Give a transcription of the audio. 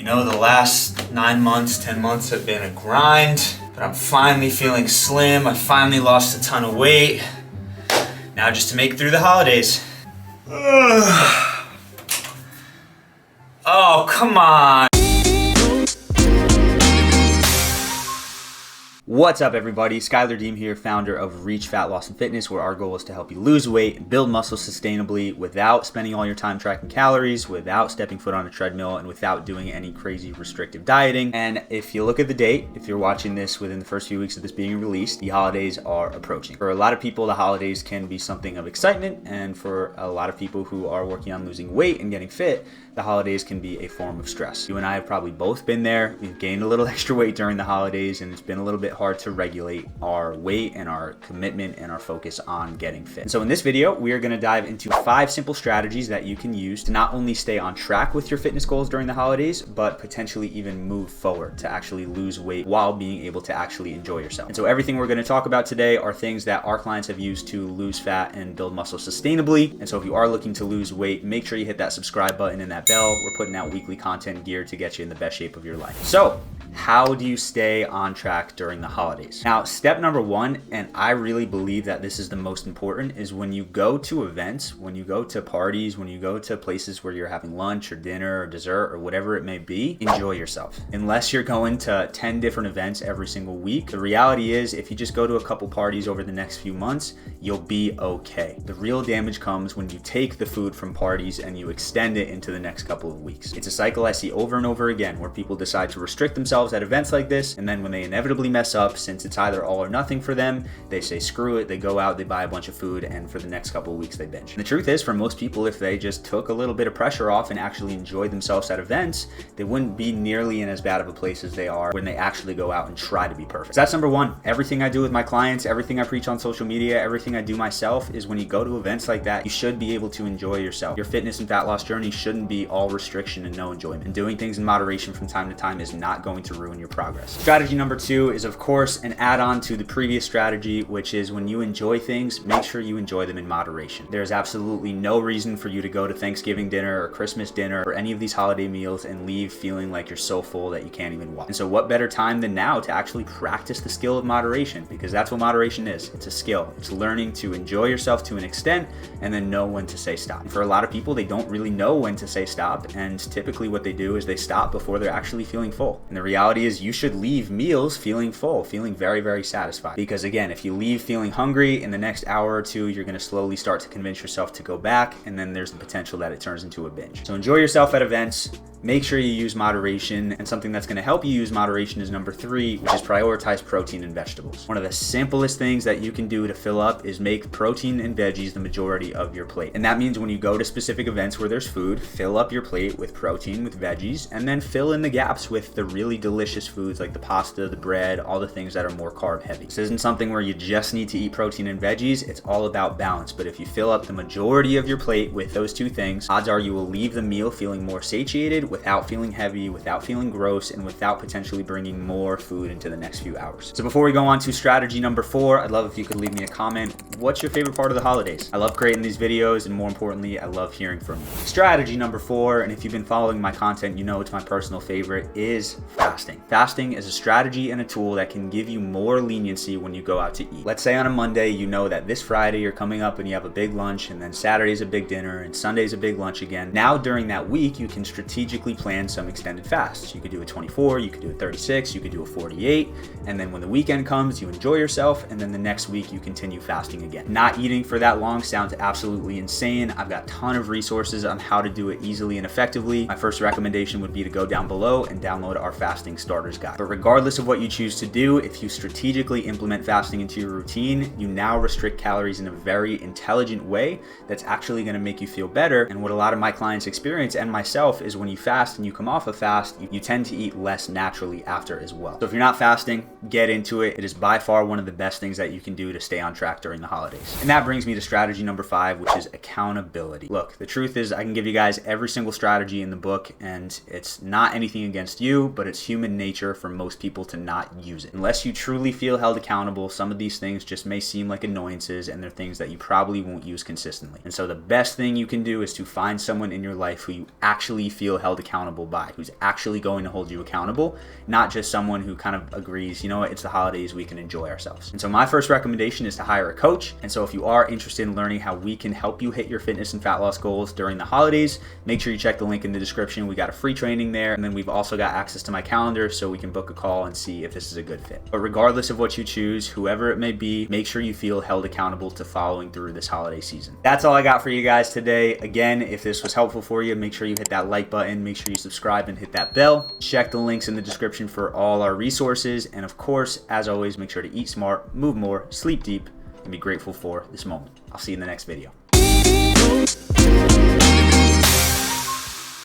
know, the last 9 months, 10 months have been a grind, but I'm finally feeling slim. I finally lost a ton of weight. Now just to make it through the holidays. Oh, come on. What's up, everybody? Skylar Deem here, founder of Reach Fat Loss and Fitness, where our goal is to help you lose weight and build muscle sustainably without spending all your time tracking calories, without stepping foot on a treadmill, and without doing any crazy restrictive dieting. And if you look at the date, if you're watching this within the first few weeks of this being released, the holidays are approaching. For a lot of people, the holidays can be something of excitement, and for a lot of people who are working on losing weight and getting fit, the holidays can be a form of stress. You and I have probably both been there. We've gained a little extra weight during the holidays, and it's been a little bit hard to regulate our weight and our commitment and our focus on getting fit. And so in this video, we are going to dive into 5 simple strategies that you can use to not only stay on track with your fitness goals during the holidays, but potentially even move forward to actually lose weight while being able to actually enjoy yourself. And so everything we're going to talk about today are things that our clients have used to lose fat and build muscle sustainably. And so if you are looking to lose weight, make sure you hit that subscribe button and that bell. We're putting out weekly content geared to get you in the best shape of your life. So how do you stay on track during the holidays? Now, step number 1, and I really believe that this is the most important, is when you go to events, when you go to parties, when you go to places where you're having lunch or dinner or dessert or whatever it may be, enjoy yourself. Unless you're going to 10 different events every single week, the reality is if you just go to a couple parties over the next few months, you'll be okay. The real damage comes when you take the food from parties and you extend it into the next couple of weeks. It's a cycle I see over and over again where people decide to restrict themselves at events like this, and then when they inevitably mess up, since it's either all or nothing for them, they say screw it, they go out, they buy a bunch of food, and for the next couple of weeks they binge. And the truth is, for most people, if they just took a little bit of pressure off and actually enjoyed themselves at events, they wouldn't be nearly in as bad of a place as they are when they actually go out and try to be perfect. So that's number 1. Everything I do with my clients, everything I preach on social media, everything I do myself is when you go to events like that, you should be able to enjoy yourself. Your fitness and fat loss journey shouldn't be all restriction and no enjoyment. And doing things in moderation from time to time is not going to ruin your progress. Strategy number 2 is, of course, an add-on to the previous strategy, which is when you enjoy things, make sure you enjoy them in moderation. There's absolutely no reason for you to go to Thanksgiving dinner or Christmas dinner or any of these holiday meals and leave feeling like you're so full that you can't even walk. And so what better time than now to actually practice the skill of moderation, because that's what moderation is. It's a skill. It's learning to enjoy yourself to an extent and then know when to say stop. And for a lot of people, they don't really know when to say stop, and typically what they do is they stop before they're actually feeling full. And the reality is you should leave meals feeling full, feeling very, very satisfied. Because again, if you leave feeling hungry, in the next hour or two, you're going to slowly start to convince yourself to go back, and then there's the potential that it turns into a binge. So enjoy yourself at events. Make sure you use moderation, and something that's going to help you use moderation is number 3, which is prioritize protein and vegetables. One of the simplest things that you can do to fill up is make protein and veggies the majority of your plate. And that means when you go to specific events where there's food, fill up your plate with protein, with veggies, and then fill in the gaps with the really delicious foods like the pasta, the bread, all the things that are more carb heavy. This isn't something where you just need to eat protein and veggies. It's all about balance. But if you fill up the majority of your plate with those 2 things, odds are you will leave the meal feeling more satiated, without feeling heavy, without feeling gross, and without potentially bringing more food into the next few hours. So before we go on to strategy number 4, I'd love if you could leave me a comment. What's your favorite part of the holidays? I love creating these videos, and more importantly, I love hearing from you. Strategy number 4, and if you've been following my content, you know it's my personal favorite, is fasting. Fasting is a strategy and a tool that can give you more leniency when you go out to eat. Let's say on a Monday, you know that this Friday you're coming up and you have a big lunch, and then Saturday's a big dinner, and Sunday's a big lunch again. Now during that week, you can strategically plan some extended fasts. You could do a 24, you could do a 36, you could do a 48, and then when the weekend comes, you enjoy yourself, and then the next week you continue fasting again. Not eating for that long sounds absolutely insane. I've got a ton of resources on how to do it easily and effectively. My first recommendation would be to go down below and download our fasting starters guide. But regardless of what you choose to do, if you strategically implement fasting into your routine, you now restrict calories in a very intelligent way that's actually going to make you feel better. And what a lot of my clients experience, and myself, is when you fast and you come off a fast, you tend to eat less naturally after as well. So if you're not fasting, get into it. It is by far one of the best things that you can do to stay on track during the holidays. And that brings me to strategy number 5, which is accountability. Look, the truth is I can give you guys every single strategy in the book, and it's not anything against you, but it's human nature for most people to not use it. unless you truly feel held accountable, some of these things just may seem like annoyances, and they're things that you probably won't use consistently. And so the best thing you can do is to find someone in your life who you actually feel held accountable by, who's actually going to hold you accountable, not just someone who kind of agrees, you know what, it's the holidays, we can enjoy ourselves. And so my first recommendation is to hire a coach. And so if you are interested in learning how we can help you hit your fitness and fat loss goals during the holidays, make sure you check the link in the description. We got a free training there, and then we've also got access to my calendar so we can book a call and see if this is a good fit. But regardless of what you choose, whoever it may be, make sure you feel held accountable to following through this holiday season. That's all I got for you guys today. Again, if this was helpful for you, make sure you hit that like button, make sure you subscribe and hit that bell. Check the links in the description for all our resources. And of course, as always, make sure to eat smart, move more, sleep deep, and be grateful for this moment. I'll see you in the next video.